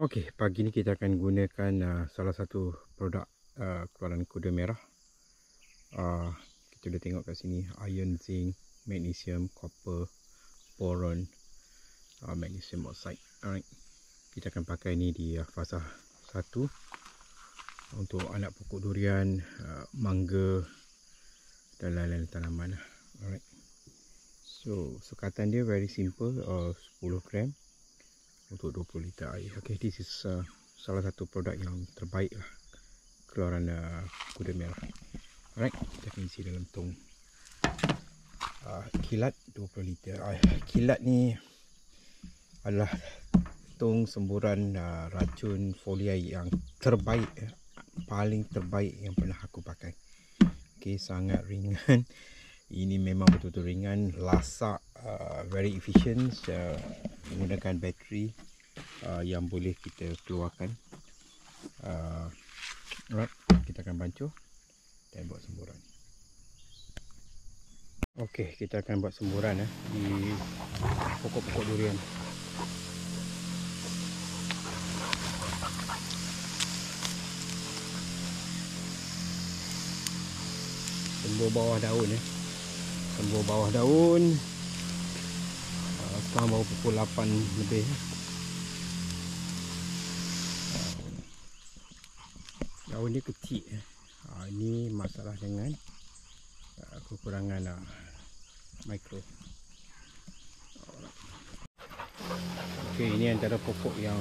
Okey, pagi ni kita akan gunakan salah satu produk keluaran kuda merah. Kita boleh tengok kat sini iron, zinc, magnesium, copper, boron, magnesium oxide. Alright. Kita akan pakai ni di fasa 1 untuk anak pokok durian, mangga dan lain-lain tanaman. Alright. So, sukatan dia very simple, 10 gram untuk 20 liter air. Okay, this is salah satu produk yang terbaik lah keluaran kuda merah. Alright, kita akan isi dalam tong kilat 20 liter. Kilat ni adalah tong semburan racun foliar yang terbaik, paling terbaik yang pernah aku pakai. Okay, sangat ringan. Ini memang betul-betul ringan, lasak, very efficient, menggunakan bateri yang boleh kita keluarkan. Alright, kita akan bancuh dan buat semburan. Okey, kita akan buat semburan di pokok-pokok durian. Sembur bawah daun sembur bawah daun. Sekarang baru pukul 8 lebih. Daun dia kecil. Ini masalah dengan kekurangan mikro. Okey, ini antara pokok yang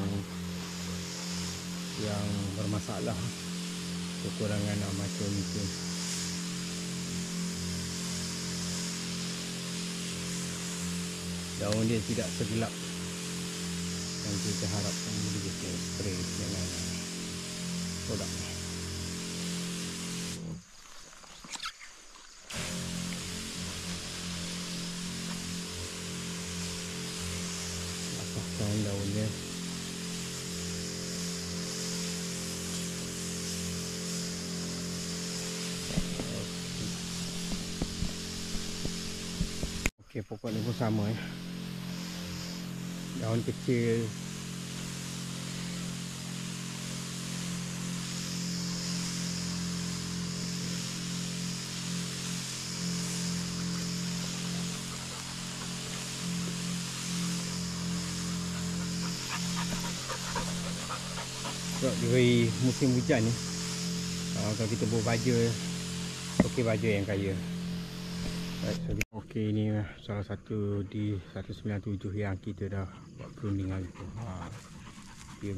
bermasalah, kekurangan mikronutrien. Daun dia tidak segelap yang kita harapkan. Jadi kita spray dengan produk ni. Basahkan daunnya. Okey, pokok ni pun sama daun kecil. Sebab di musim hujan ni, kalau kita buat baja, okey, baja yang kaya. Okey, ini salah satu di 197 yang kita dah buat perundingan tu. Dia